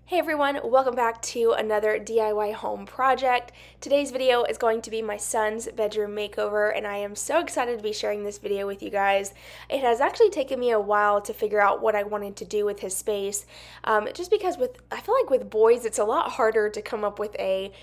Hey everyone, welcome back to another DIY home project. Today's video is going to be my son's bedroom makeover, and I am so excited to be sharing this video with you guys. It has actually taken me a while to figure out what I wanted to do with his space, just because I feel like with boys it's a lot harder to come up with a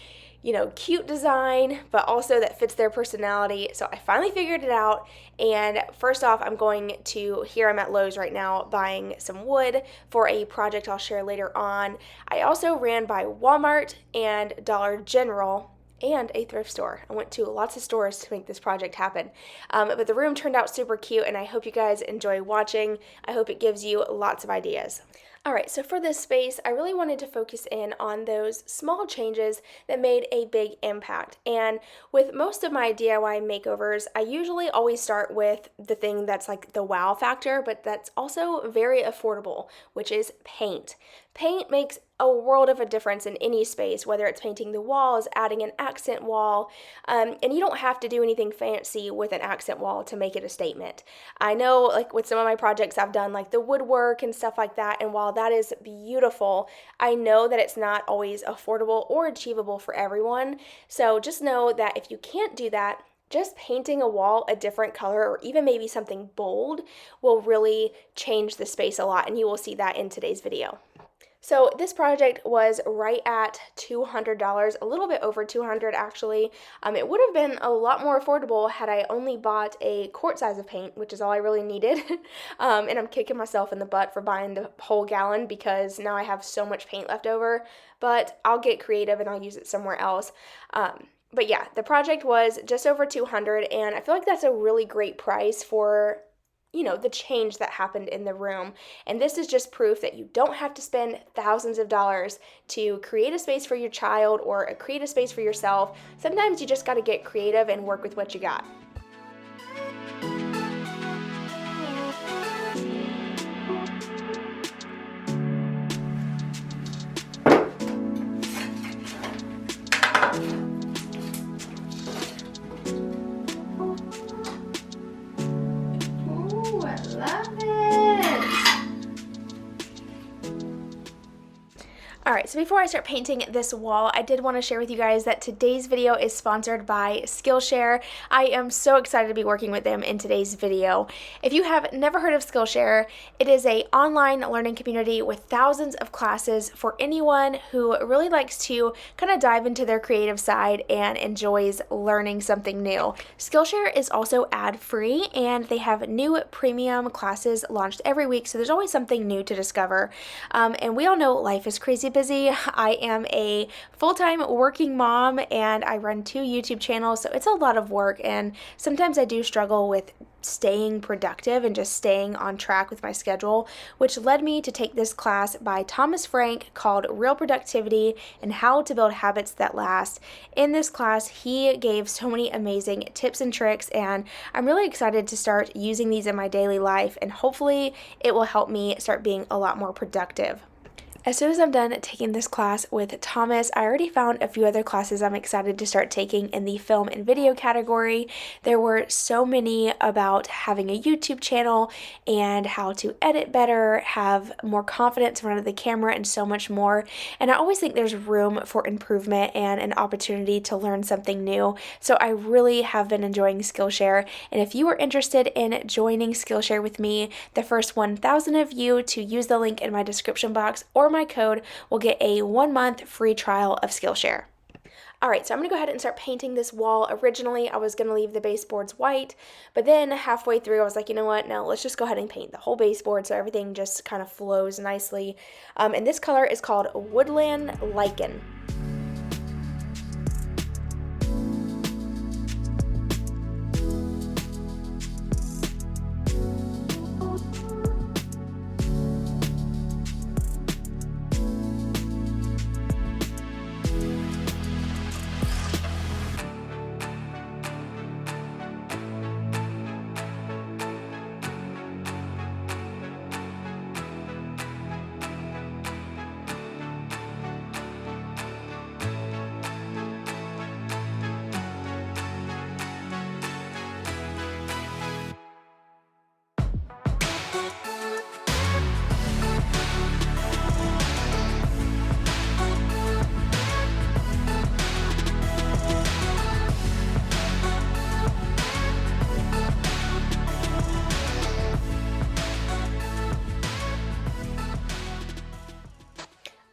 cute design, but also that fits their personality. So I finally figured it out. And first off, here I'm at Lowe's right now buying some wood for a project I'll share later on. I also ran by Walmart and Dollar General and a thrift store. I went to lots of stores to make this project happen. But the room turned out super cute, and I hope you guys enjoy watching. I hope it gives you lots of ideas. Alright, so for this space, I really wanted to focus in on those small changes that made a big impact. And with most of my DIY makeovers, I usually always start with the thing that's like the wow factor, but that's also very affordable, which is paint. Paint makes a world of a difference in any space, whether it's painting the walls, adding an accent wall, and you don't have to do anything fancy with an accent wall to make it a statement. I know, like with some of my projects, I've done like the woodwork and stuff like that, and while that is beautiful, I know that it's not always affordable or achievable for everyone. So just know that if you can't do that, just painting a wall a different color or even maybe something bold will really change the space a lot, and you will see that in today's video. So this project was right at $200, a little bit over $200 actually. It would have been a lot more affordable had I only bought a quart size of paint, which is all I really needed. And I'm kicking myself in the butt for buying the whole gallon because now I have so much paint left over, but I'll get creative and I'll use it somewhere else. But yeah, the project was just over $200, and I feel like that's a really great price for the change that happened in the room. And this is just proof that you don't have to spend thousands of dollars to create a space for your child or create a space for yourself. Sometimes you just got to get creative and work with what you got. Alright, so before I start painting this wall, I did want to share with you guys that today's video is sponsored by Skillshare. I am so excited to be working with them in today's video. If you have never heard of Skillshare, it is an online learning community with thousands of classes for anyone who really likes to kind of dive into their creative side and enjoys learning something new. Skillshare is also ad-free, and they have new premium classes launched every week, so there's always something new to discover. And we all know life is crazy busy. I am a full-time working mom and I run 2 YouTube channels, so it's a lot of work, and sometimes I do struggle with staying productive and just staying on track with my schedule, which led me to take this class by Thomas Frank called Real Productivity and How to Build Habits That Last. In this class, he gave so many amazing tips and tricks, and I'm really excited to start using these in my daily life, and hopefully it will help me start being a lot more productive. As soon as I'm done taking this class with Thomas, I already found a few other classes I'm excited to start taking in the film and video category. There were so many about having a YouTube channel and how to edit better, have more confidence in front of the camera, and so much more. And I always think there's room for improvement and an opportunity to learn something new. So I really have been enjoying Skillshare. And if you are interested in joining Skillshare with me, the first 1,000 of you to use the link in my description box or my code will get a 1-month free trial of Skillshare. Alright, so I'm going to go ahead and start painting this wall. Originally, I was going to leave the baseboards white, but then halfway through, I was like, you know what, no, let's just go ahead and paint the whole baseboard so everything just kind of flows nicely. And this color is called Woodland Lichen.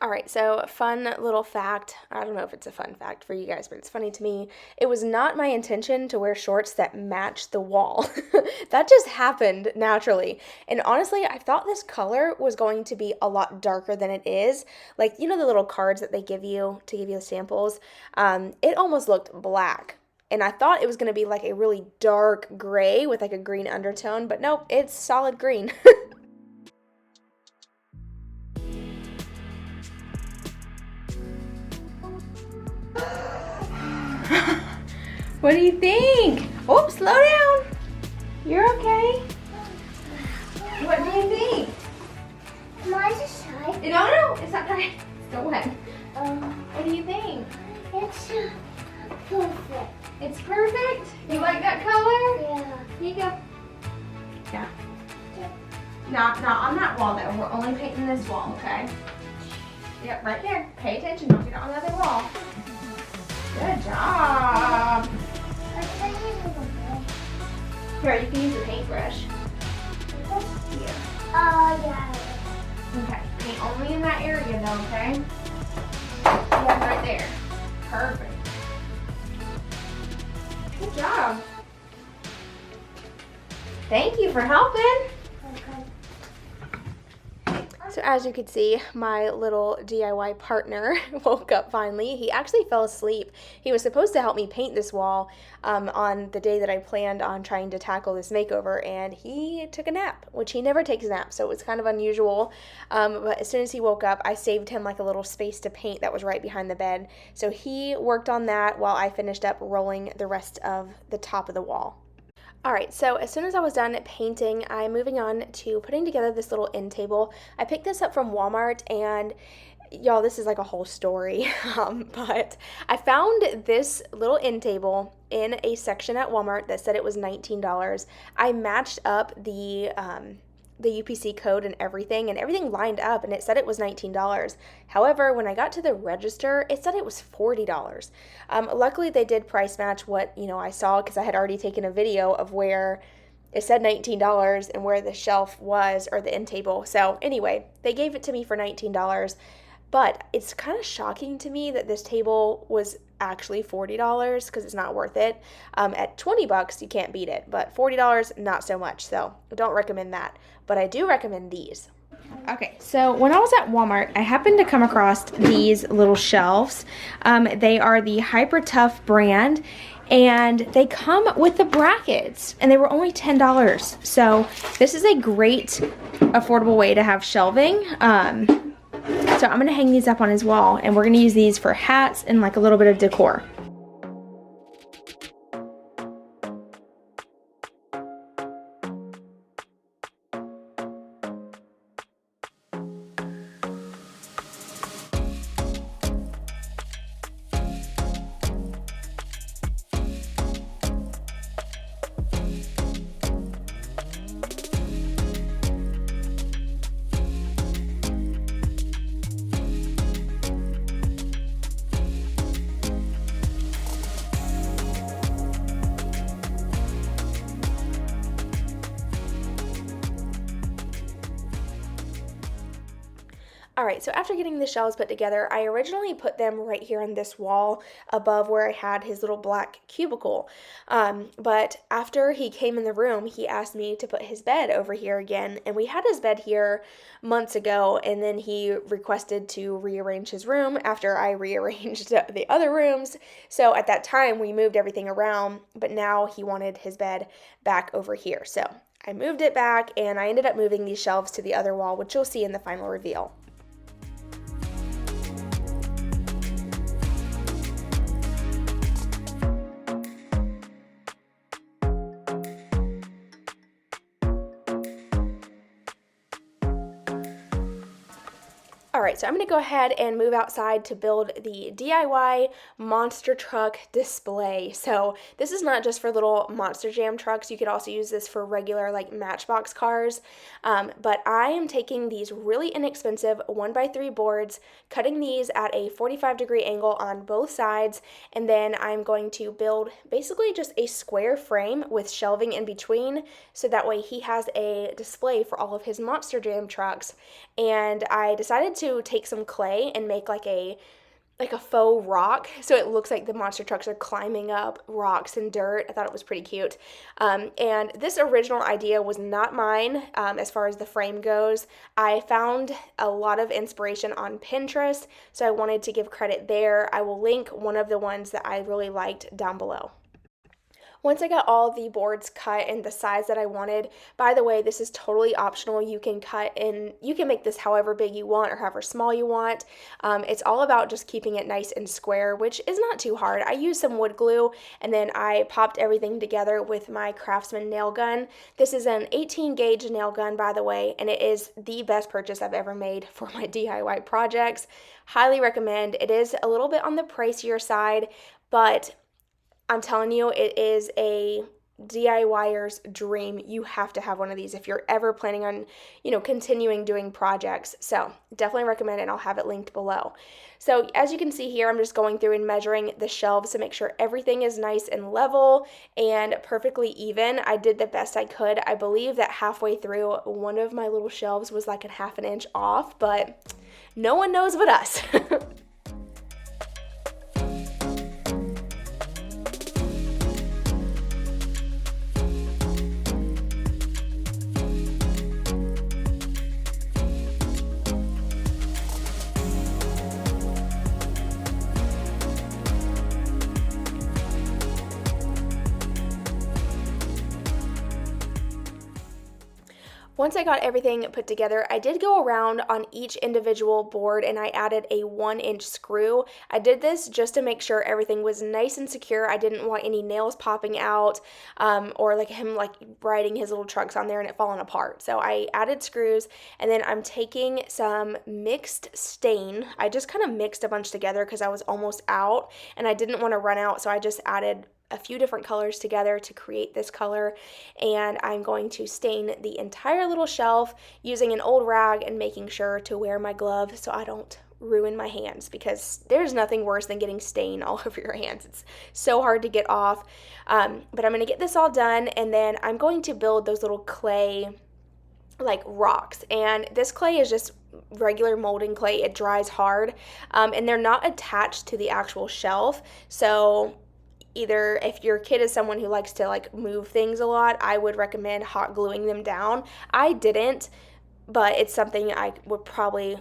All right, so fun little fact. I don't know if it's a fun fact for you guys, but it's funny to me. It was not my intention to wear shorts that matched the wall. That just happened naturally. And honestly, I thought this color was going to be a lot darker than it is. Like, you know, the little cards that they give you to give you the samples? It almost looked black. And I thought it was going to be like a really dark gray with like a green undertone, but nope, it's solid green. What do you think? Oh, slow down. You're okay. What do you think? Am I just shy? No, it's not dry. It's still wet. What do you think? It's perfect. It's perfect? You like that color? Yeah. Here you go. Yeah. Not on that wall though. We're only painting this wall, okay? Yep, right there. Pay attention. Don't get it on the other wall. Good job. Here, you can use a paintbrush. Here. Yeah. Okay, paint only in that area though, okay? Yeah, right there. Perfect. Good job. Thank you for helping. Okay. So as you can see, my little DIY partner woke up finally. He actually fell asleep. He was supposed to help me paint this wall on the day that I planned on trying to tackle this makeover, and he took a nap, which he never takes naps, so it was kind of unusual. But as soon as he woke up, I saved him like a little space to paint that was right behind the bed. So he worked on that while I finished up rolling the rest of the top of the wall. Alright, so as soon as I was done painting, I'm moving on to putting together this little end table. I picked this up from Walmart, and y'all, this is like a whole story, but I found this little end table in a section at Walmart that said it was $19. I matched up the UPC code and everything lined up, and it said it was $19. However, when I got to the register, it said it was $40. Luckily, they did price match what, I saw, because I had already taken a video of where it said $19 and where the shelf was, or the end table. So anyway, they gave it to me for $19. But it's kind of shocking to me that this table was actually $40 because it's not worth it. At $20, you can't beat it, but $40, not so much. So don't recommend that. But I do recommend these. Okay, so when I was at Walmart, I happened to come across these little shelves. They are the Hyper Tough brand, and they come with the brackets, and they were only $10. So this is a great, affordable way to have shelving. So I'm going to hang these up on his wall, and we're going to use these for hats and like a little bit of decor. Alright, so after getting the shelves put together, I originally put them right here on this wall above where I had his little black cubicle. But after he came in the room, he asked me to put his bed over here again. And we had his bed here months ago, and then he requested to rearrange his room after I rearranged the other rooms. So at that time, we moved everything around, but now he wanted his bed back over here. So I moved it back, and I ended up moving these shelves to the other wall, which you'll see in the final reveal. Alright, so I'm going to go ahead and move outside to build the DIY monster truck display. So this is not just for little Monster Jam trucks. You could also use this for regular like Matchbox cars. But I am taking these really inexpensive 1x3 boards, cutting these at a 45-degree angle on both sides, and then I'm going to build basically just a square frame with shelving in between, so that way he has a display for all of his Monster Jam trucks. And I decided to to take some clay and make like a faux rock, so it looks like the monster trucks are climbing up rocks and dirt. I thought it was pretty cute. And this original idea was not mine as far as the frame goes. I found a lot of inspiration on Pinterest, so I wanted to give credit there. I will link one of the ones that I really liked down below. Once I got all the boards cut in the size that I wanted, by the way, this is totally optional. You can you can make this however big you want or however small you want. It's all about just keeping it nice and square, which is not too hard. I used some wood glue and then I popped everything together with my Craftsman nail gun. This is an 18 gauge nail gun, by the way, and it is the best purchase I've ever made for my DIY projects. Highly recommend. It is a little bit on the pricier side, but I'm telling you, it is a DIYer's dream. You have to have one of these if you're ever planning on, continuing doing projects. So definitely recommend it, and I'll have it linked below. So as you can see here, I'm just going through and measuring the shelves to make sure everything is nice and level and perfectly even. I did the best I could. I believe that halfway through, one of my little shelves was like a half an inch off, but no one knows but us. Once I got everything put together, I did go around on each individual board and I added a 1-inch screw. I did this just to make sure everything was nice and secure. I didn't want any nails popping out or like him like riding his little trucks on there and it falling apart. So I added screws, and then I'm taking some mixed stain. I just kind of mixed a bunch together because I was almost out and I didn't want to run out, so I just added a few different colors together to create this color, and I'm going to stain the entire little shelf using an old rag and making sure to wear my glove so I don't ruin my hands, because there's nothing worse than getting stain all over your hands. It's so hard to get off. But I'm going to get this all done, and then I'm going to build those little clay like rocks, and this clay is just regular molding clay. It dries hard, and they're not attached to the actual shelf, so either if your kid is someone who likes to like move things a lot, I would recommend hot gluing them down. I didn't, but it's something I would probably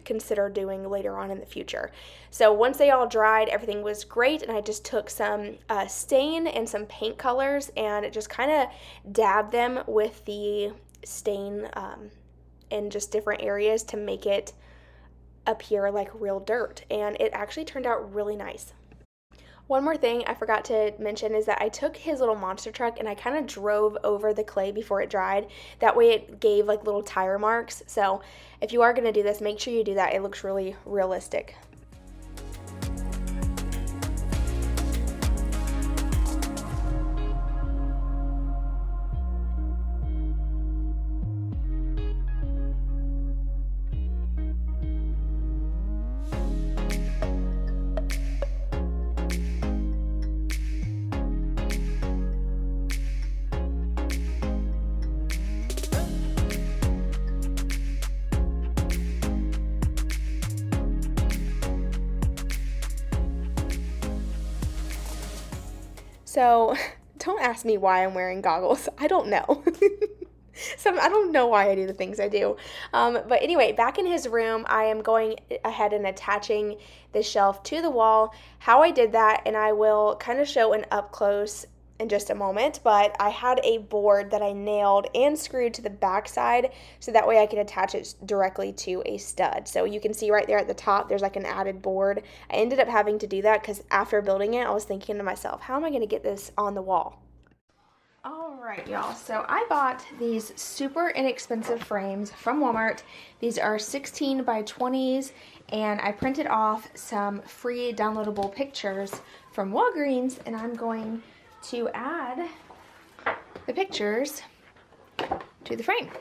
consider doing later on in the future. So once they all dried, everything was great, and I just took some stain and some paint colors and just kind of dabbed them with the stain in just different areas to make it appear like real dirt, and it actually turned out really nice. One more thing I forgot to mention is that I took his little monster truck and I kind of drove over the clay before it dried. That way it gave like little tire marks. So if you are going to do this, make sure you do that. It looks really realistic. So don't ask me why I'm wearing goggles. I don't know. I don't know why I do the things I do. But anyway, back in his room, I am going ahead and attaching the shelf to the wall. How I did that, and I will kind of show an up close in just a moment, but I had a board that I nailed and screwed to the back side so that way I could attach it directly to a stud. So you can see right there at the top there's like an added board. I ended up having to do that because after building it I was thinking to myself, how am I going to get this on the wall? Alright y'all, so I bought these super inexpensive frames from Walmart. These are 16 by 20s, and I printed off some free downloadable pictures from Walgreens, and I'm going to add the pictures to the frame.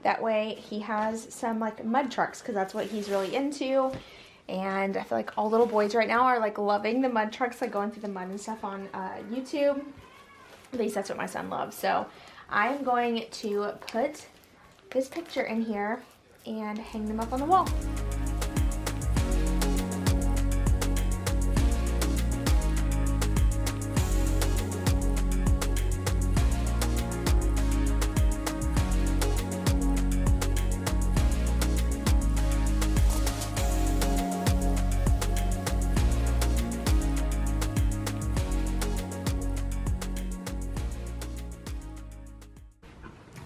That way he has some like mud trucks, because that's what he's really into. And I feel like all little boys right now are like loving the mud trucks, like going through the mud and stuff on YouTube. At least that's what my son loves. So I'm going to put this picture in here and hang them up on the wall.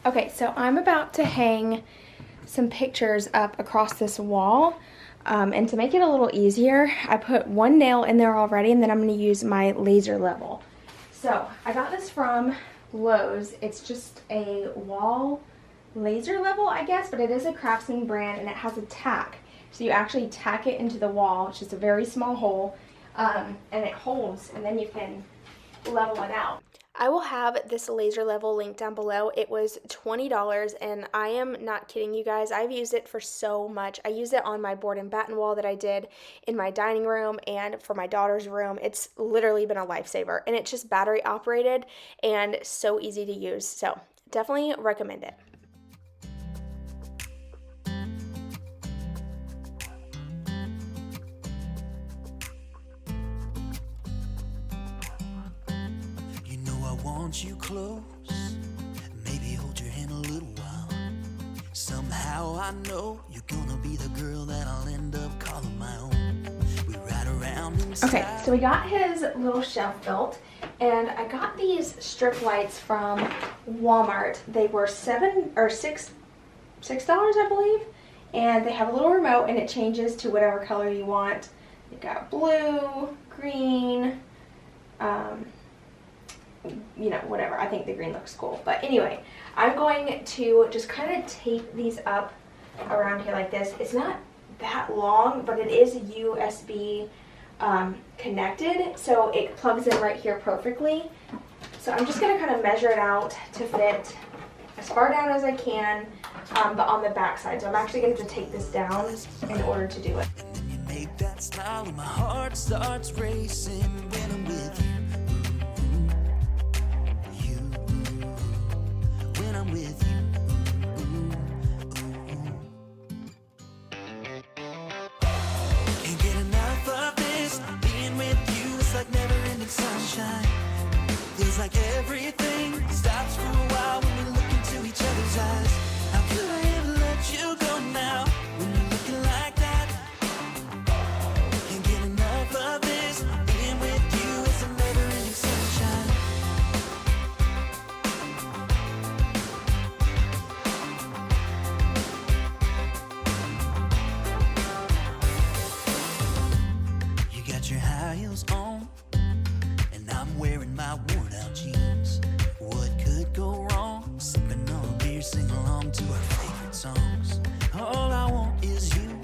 Okay, so I'm about to hang some pictures up across this wall. And to make it a little easier, I put one nail in there already, and then I'm going to use my laser level. So I got this from Lowe's. It's just a wall laser level, I guess, but it is a Craftsman brand, and it has a tack. So you actually tack it into the wall. It's just a very small hole, and it holds, and then you can level it out. I will have this laser level link down below. It was $20, and I am not kidding you guys. I've used it for so much. I used it on my board and batten wall that I did in my dining room and for my daughter's room. It's literally been a lifesaver, and it's just battery operated and so easy to use. So definitely recommend it. Want you close, maybe hold your hand a little while. Somehow I know you're gonna be the girl that I'll end up calling my own. We ride around in style. Okay, so we got his little shelf built, and I got these strip lights from Walmart. They were $6, I believe, and they have a little remote, and it changes to whatever color you want. You got blue, green, you know, whatever. I think the green looks cool. But anyway, I'm going to just kind of tape these up around here like this. It's not that long, but it is USB connected, so it plugs in right here perfectly. So I'm just going to kind of measure it out to fit as far down as I can, but on the back side. So I'm actually going to take this down in order to do it. And then you make that smile and my heart starts racing when I'm with you. I'm with you. Can't get enough of this. Being with you is like never-ending sunshine. Feels like everything stops for a while when we look into each other's eyes. How could I ever let you go now when you're looking like that? Can't get enough of this. Being with you is a never-ending sunshine. Your high heels on, and I'm wearing my worn out jeans. What could go wrong? Sipping on a beer, sing along to our favorite songs. All I want is you.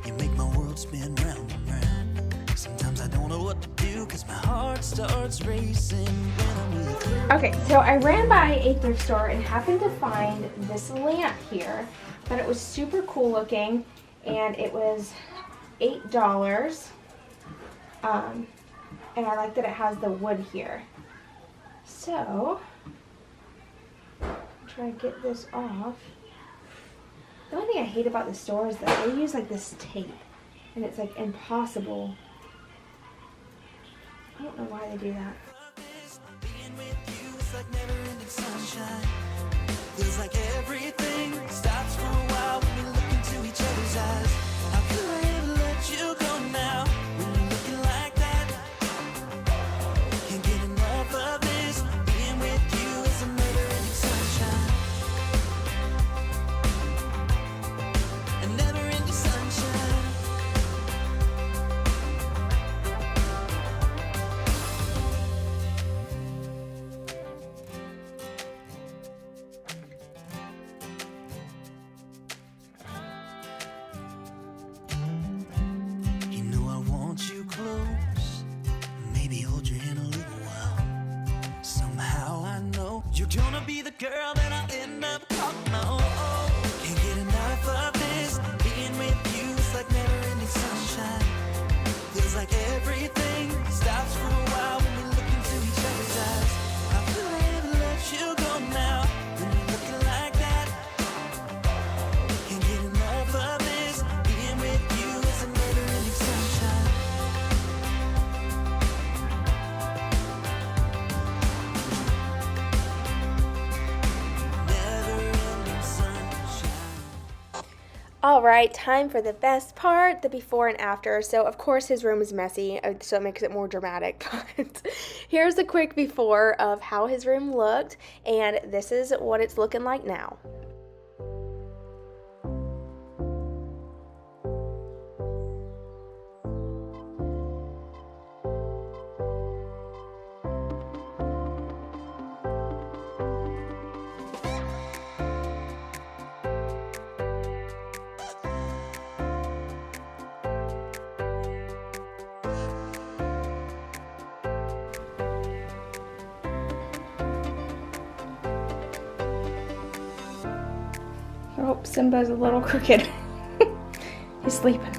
You make my world spin round and round. Sometimes I don't know what to do, cause my heart starts racing when I'm with you. Okay, so I ran by a thrift store and happened to find this lamp here. But it was super cool looking, and it was $8. And I like that it has the wood here. So, I'm trying to get this off. The only thing I hate about the store is that they use like this tape, and it's like impossible. I don't know why they do that. Being with you is like never-ending sunshine. Feels like everything stops for a while when we look into each other's eyes. How could I ever let you go now? Of this, being with you is a never-ending sunshine. A never-ending sunshine. You know I want you close. Maybe hold your hand a little while. Somehow I know you're gonna be the girl that I'll end up calling my own. Can't get enough of this. Being with you is like never-ending sunshine. Feels like everything stops for a while when we look into each other's eyes. How could I ever let you go now when you're looking like that? Can't get enough of this. Being with you is a never-ending sunshine. All right, time for the best part, the before and after. So, of course, his room is messy, so it makes it more dramatic. But here's a quick before of how his room looked, and this is what it's looking like now. Oh, Simba's a little crooked. He's sleeping.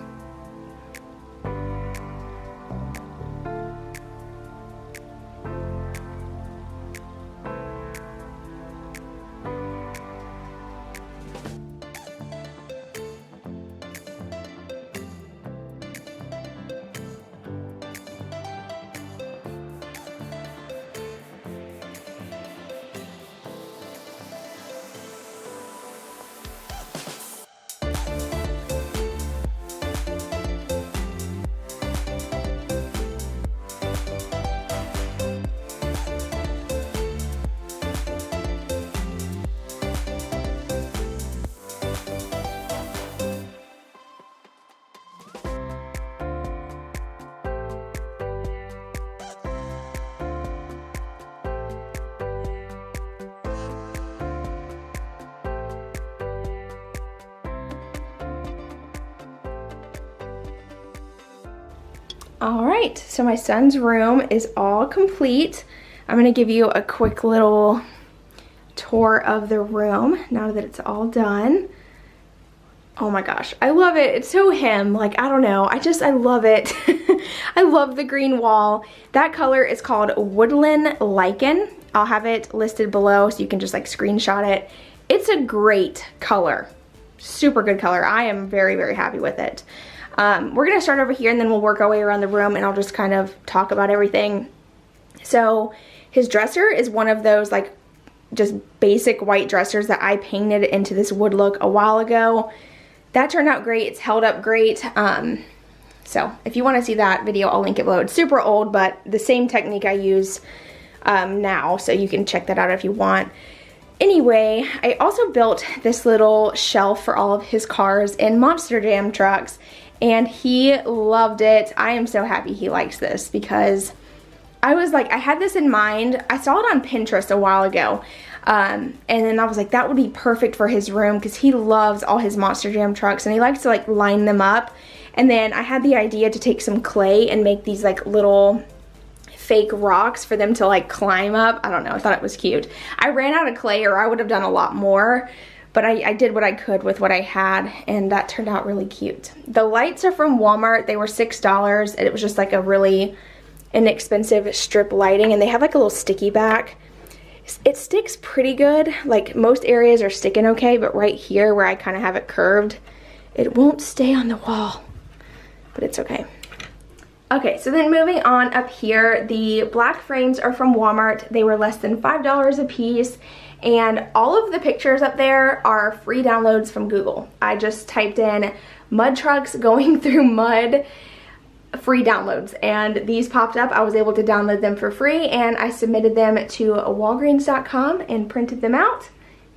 All right, so my son's room is all complete. I'm gonna give you a quick little tour of the room now that it's all done. Oh my gosh, I love it. It's so him, like, I don't know. I love it. I love the green wall. That color is called Woodland Lichen. I'll have it listed below so you can just like screenshot it. It's a great color, super good color. I am very, very happy with it. We're gonna start over here and then we'll work our way around the room and I'll just kind of talk about everything. So his dresser is one of those like just basic white dressers that I painted into this wood look a while ago. That turned out great. It's held up great. So if you want to see that video, I'll link it below. It's super old, but the same technique I use now, so you can check that out if you want. Anyway, I also built this little shelf for all of his cars in Monster Jam trucks, and he loved it. I am so happy he likes this because I was like, I had this in mind. I saw it on Pinterest a while ago. And then I was like, that would be perfect for his room because he loves all his Monster Jam trucks and he likes to like line them up. And then I had the idea to take some clay and make these like little fake rocks for them to like climb up. I don't know, I thought it was cute. I ran out of clay or I would have done a lot more, but I did what I could with what I had and that turned out really cute. The lights are from Walmart. They were $6 and it was just like a really inexpensive strip lighting and they have like a little sticky back. It sticks pretty good. Like most areas are sticking okay, but right here where I kind of have it curved, it won't stay on the wall, but it's okay. Okay, so then moving on up here, the black frames are from Walmart. They were less than $5 a piece, and all of the pictures up there are free downloads from Google. I just typed in mud trucks going through mud, free downloads, and these popped up. I was able to download them for free, and I submitted them to Walgreens.com and printed them out.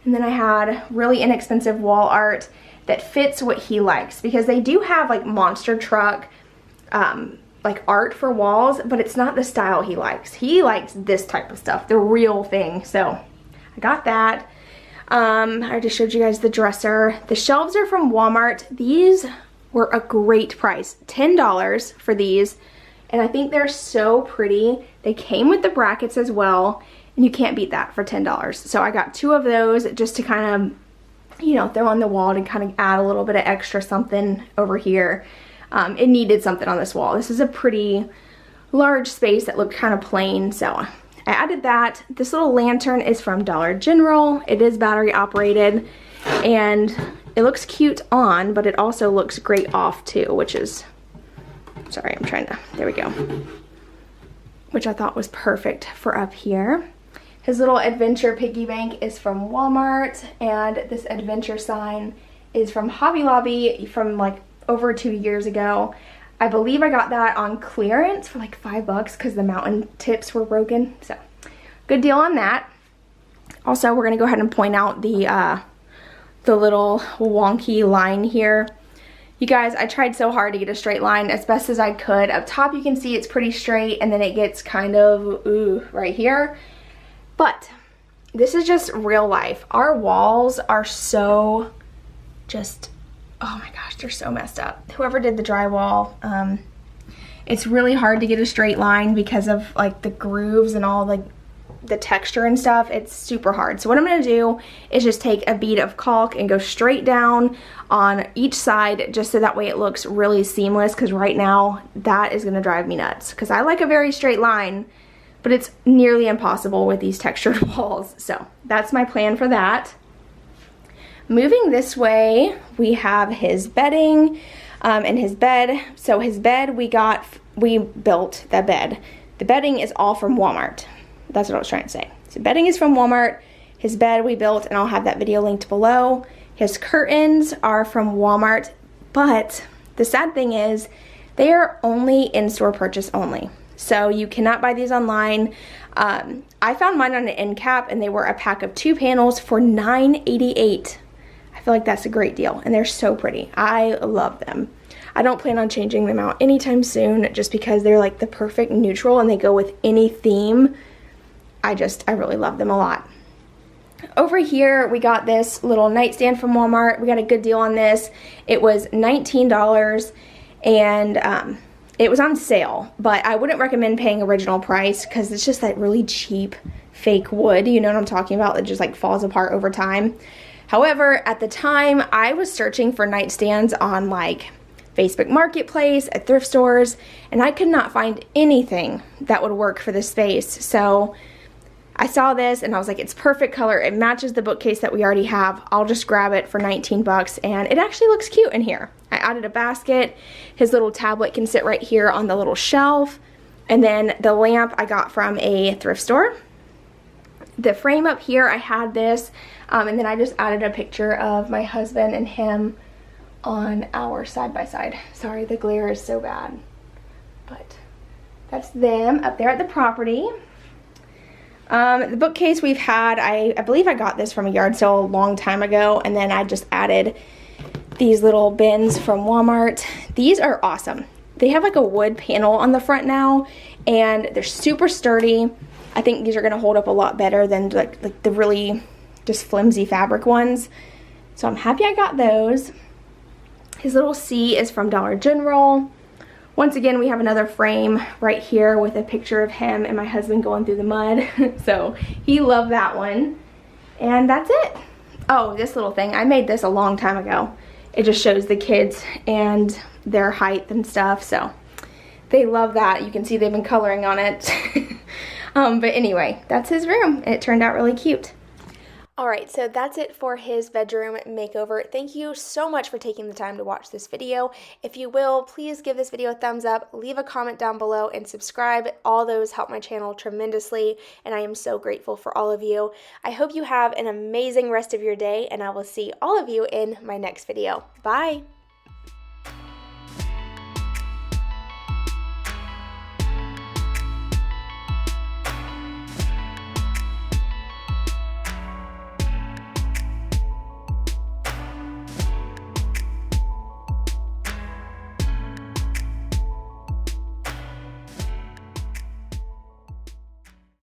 And then I had really inexpensive wall art that fits what he likes, because they do have like monster truck like art for walls, but it's not the style he likes. He likes this type of stuff, the real thing. So I got that. I already showed you guys the dresser. The shelves are from Walmart. These were a great price, $10 for these, and I think they're so pretty. They came with the brackets as well, and you can't beat that for $10. So I got 2 of those just to kind of, you know, throw on the wall to kind of add a little bit of extra something over here. It needed something on this wall. This is a pretty large space that looked kind of plain, so I added that. This little lantern is from Dollar General. It is battery operated, and it looks cute on, but it also looks great off too, which is, sorry, I'm trying to, there we go. Which I thought was perfect for up here. His little adventure piggy bank is from Walmart, and this adventure sign is from Hobby Lobby from like over 2 years ago. I believe I got that on clearance for like $5 because the mountain tips were broken. So good deal on that. Also, we're gonna go ahead and point out the little wonky line here. You guys, I tried so hard to get a straight line as best as I could. Up top you can see it's pretty straight, and then it gets kind of right here. But this is just real life. Our walls are so just, oh my gosh, they're so messed up. Whoever did the drywall, it's really hard to get a straight line because of like the grooves and all like the texture and stuff. It's super hard. So what I'm going to do is just take a bead of caulk and go straight down on each side, just so that way it looks really seamless, because right now that is going to drive me nuts, because I like a very straight line, but it's nearly impossible with these textured walls. So that's my plan for that. Moving this way, we have his bedding and his bed. So his bed, we built the bed. The bedding is all from Walmart. That's what I was trying to say. So bedding is from Walmart. His bed we built, and I'll have that video linked below. His curtains are from Walmart, but the sad thing is they are only in-store purchase only. So you cannot buy these online. I found mine on an end cap, and they were a pack of 2 panels for $9.88. I feel like that's a great deal, and they're so pretty. I love them. I don't plan on changing them out anytime soon, just because they're like the perfect neutral and they go with any theme. I really love them a lot. Over here, we got this little nightstand from Walmart. We got a good deal on this. It was $19, and it was on sale, but I wouldn't recommend paying original price because it's just that really cheap fake wood, you know what I'm talking about, that just like falls apart over time. However, at the time, I was searching for nightstands on like Facebook Marketplace, at thrift stores, and I could not find anything that would work for this space. So I saw this and I was like, it's perfect color. It matches the bookcase that we already have. I'll just grab it for $19, and it actually looks cute in here. I added a basket. His little tablet can sit right here on the little shelf. And then the lamp I got from a thrift store. The frame up here, I had this, and then I just added a picture of my husband and him on our side-by-side. Sorry, the glare is so bad. But that's them up there at the property. The bookcase we've had, I believe I got this from a yard sale a long time ago, and then I just added these little bins from Walmart. These are awesome. They have like a wood panel on the front now, and they're super sturdy. I think these are going to hold up a lot better than like the really just flimsy fabric ones. So I'm happy I got those. His little C is from Dollar General. Once again, we have another frame right here with a picture of him and my husband going through the mud. So he loved that one. And that's it. Oh, this little thing. I made this a long time ago. It just shows the kids and their height and stuff. So they love that. You can see they've been coloring on it. But anyway, that's his room. It turned out really cute. Alright, so that's it for his bedroom makeover. Thank you so much for taking the time to watch this video. If you will, please give this video a thumbs up, leave a comment down below, and subscribe. All those help my channel tremendously, and I am so grateful for all of you. I hope you have an amazing rest of your day, and I will see all of you in my next video. Bye!